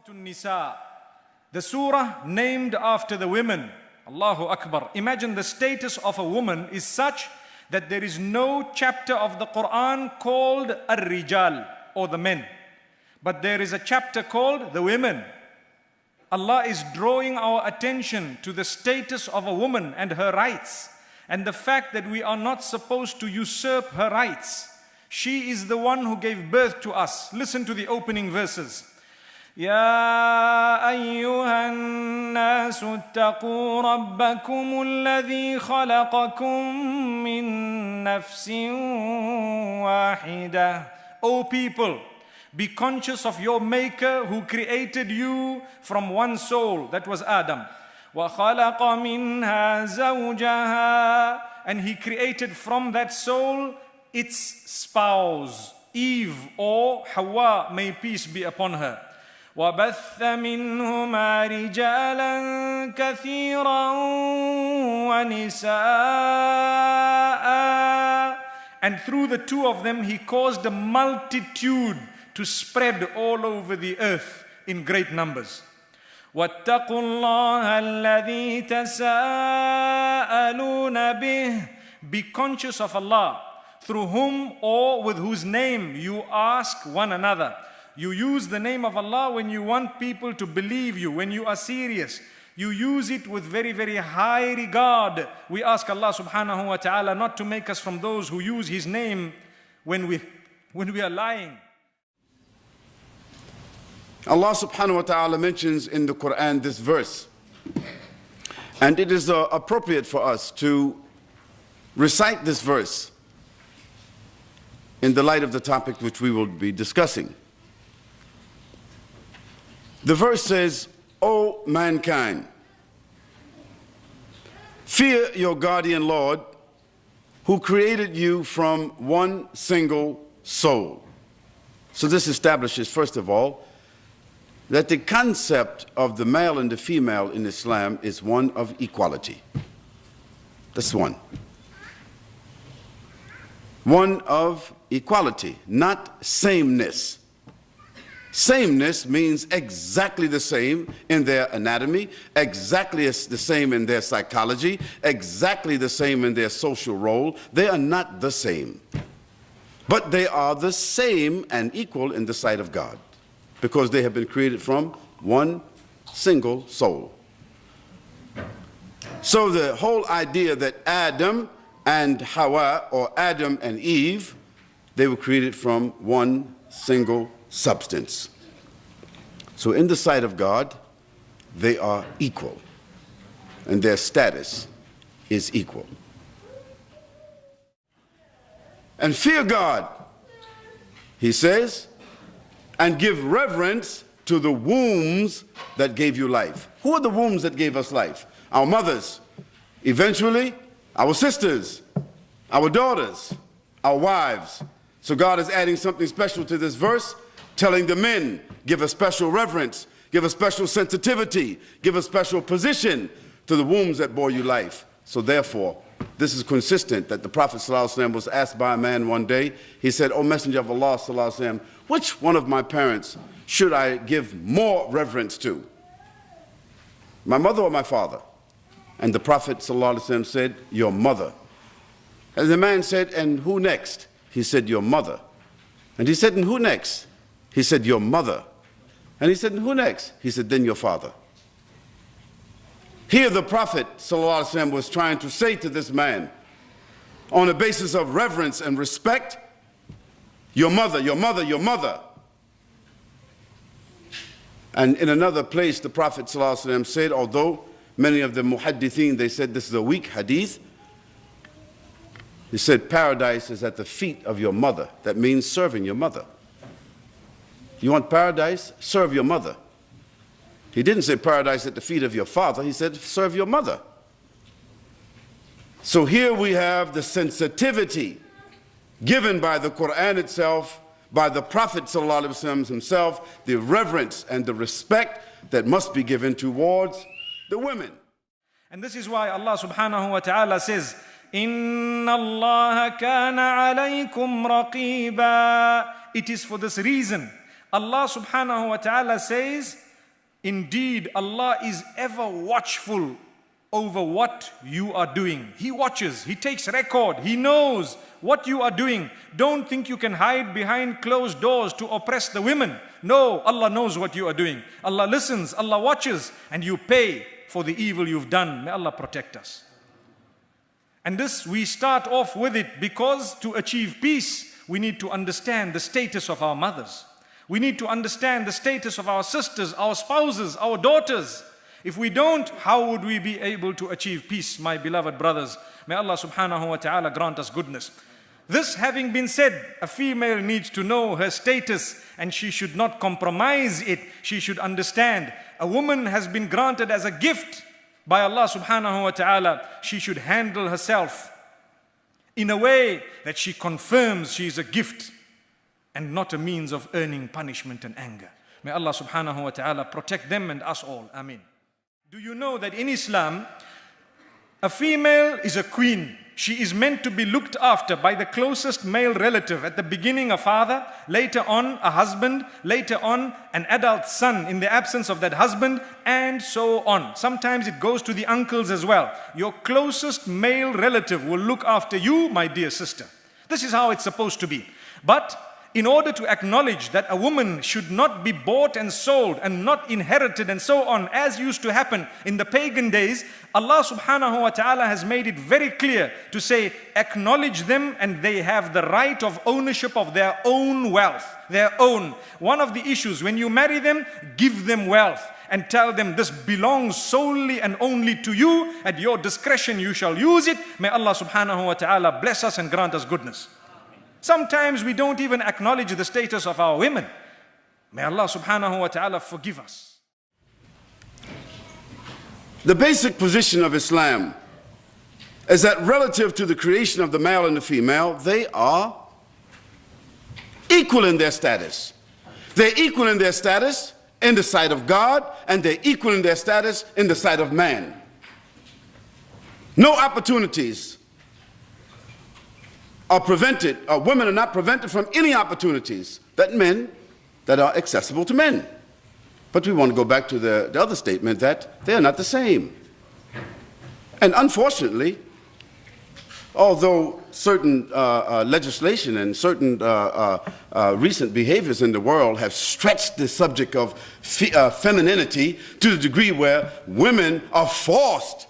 Nisa, the surah named after the women. Allahu Akbar. Imagine the status of a woman is such that there is no chapter of the Quran called Ar-Rijal, or the men. But there is a chapter called the women. Allah is drawing our attention to the status of a woman and her rights, and the fact that we are not supposed to usurp her rights. She is the one who gave birth to us. Listen to the opening verses. يا أيها الناس اتقوا ربكم الذي خلقكم من نفس واحدة. O people, be conscious of your Maker who created you from one soul, that was Adam. وخلق منها زوجها, and he created from that soul its spouse, Eve or Hawa, may peace be upon her. وَبَثَّ مِنْهُمَا رِجَالًا كَثِيرًا وَنِسَاءً. And through the two of them he caused a multitude to spread all over the earth in great numbers. وَاتَّقُوا اللَّهَ الَّذِي تَسَاءَلُونَ بِهِ. Be conscious of Allah, through whom or with whose name you ask one another. You use the name of Allah when you want people to believe you, when you are serious. You use it with very, very high regard. We ask Allah subhanahu wa ta'ala not to make us from those who use His name when we are lying. Allah subhanahu wa ta'ala mentions in the Quran this verse. And it is appropriate for us to recite this verse in the light of the topic which we will be discussing. The verse says, O mankind, fear your guardian Lord who created you from one single soul. So this establishes, first of all, that the concept of the male and the female in Islam is one of equality. That's one. One of equality, not sameness. Sameness means exactly the same in their anatomy, exactly the same in their psychology, exactly the same in their social role. They are not the same. But they are the same and equal in the sight of God, because they have been created from one single soul. So the whole idea that Adam and Hawa, or Adam and Eve, they were created from one single substance. So in the sight of God, they are equal, and their status is equal. And fear God, he says, and give reverence to the wombs that gave you life. Who are the wombs that gave us life? Our mothers, eventually our sisters, our daughters, our wives. So God is adding something special to this verse, telling the men, give a special reverence, give a special sensitivity, give a special position to the wombs that bore you life. So therefore, this is consistent that the Prophet ﷺ was asked by a man one day. He said, O Messenger of Allah ﷺ, which one of my parents should I give more reverence to? My mother or my father? And the Prophet ﷺ said, your mother. And the man said, and who next? He said, your mother. And he said, and who next? He said, your mother. And he said, and who next? He said, then your father. Here the Prophet ﷺ was trying to say to this man, on a basis of reverence and respect, your mother, your mother, your mother. And in another place, the Prophet ﷺ said, although many of the muhaddithin, they said this is a weak hadith, he said, paradise is at the feet of your mother. That means serving your mother. You want paradise? Serve your mother. He didn't say paradise at the feet of your father. He said, serve your mother. So here we have the sensitivity given by the Quran itself, by the Prophet ﷺ himself, the reverence and the respect that must be given towards the women. And this is why Allah subhanahu wa ta'ala says, Inna Allah kana alaykum raqiba. It is for this reason Allah subhanahu wa ta'ala says Indeed, Allah is ever watchful over what you are doing. He watches, He takes record, He knows what you are doing. Don't think you can hide behind closed doors to oppress the women. No, Allah knows what you are doing. Allah listens, Allah watches, and you pay for the evil you've done. May Allah protect us. And this, we start off with it because to achieve peace, we need to understand the status of our mothers. We need to understand the status of our sisters, our spouses, our daughters. If we don't, how would we be able to achieve peace, my beloved brothers? May Allah subhanahu wa ta'ala grant us goodness. This having been said, a female needs to know her status and she should not compromise it. She should understand a woman has been granted as a gift by Allah subhanahu wa ta'ala. She should handle herself in a way that she confirms she is a gift and not a means of earning punishment and anger. May Allah subhanahu wa ta'ala protect them and us all. Ameen. Do you know that in Islam, a female is a queen. She is meant to be looked after by the closest male relative. At the beginning, a father, later on, a husband, later on, an adult son in the absence of that husband, and so on. Sometimes it goes to the uncles as well. Your closest male relative will look after you, my dear sister. This is how it's supposed to be. But in order to acknowledge that a woman should not be bought and sold and not inherited and so on, as used to happen in the pagan days, Allah subhanahu wa ta'ala has made it very clear to say, acknowledge them and they have the right of ownership of their own wealth, their own. One of the issues, when you marry them, give them wealth and tell them this belongs solely and only to you. At your discretion you shall use it. May Allah subhanahu wa ta'ala bless us and grant us goodness. Sometimes we don't even acknowledge the status of our women. May Allah subhanahu wa ta'ala forgive us. The basic position of Islam is that relative to the creation of the male and the female, they are equal in their status. They're equal in their status in the sight of God, and they're equal in their status in the sight of man. No opportunities are prevented, or women are not prevented from any opportunities that are accessible to men. But we want to go back to the other statement that they are not the same. And unfortunately, although certain legislation and certain recent behaviors in the world have stretched the subject of femininity to the degree where women are forced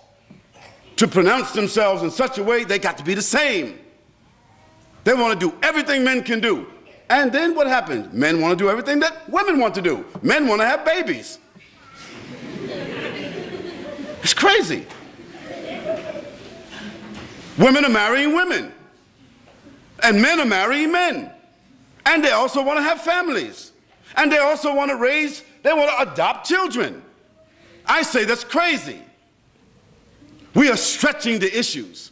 to pronounce themselves in such a way they got to be the same. They want to do everything men can do. And then what happens? Men want to do everything that women want to do. Men want to have babies. It's crazy. Women are marrying women. And men are marrying men. And they also want to have families. And they also want to they want to adopt children. I say that's crazy. We are stretching the issues.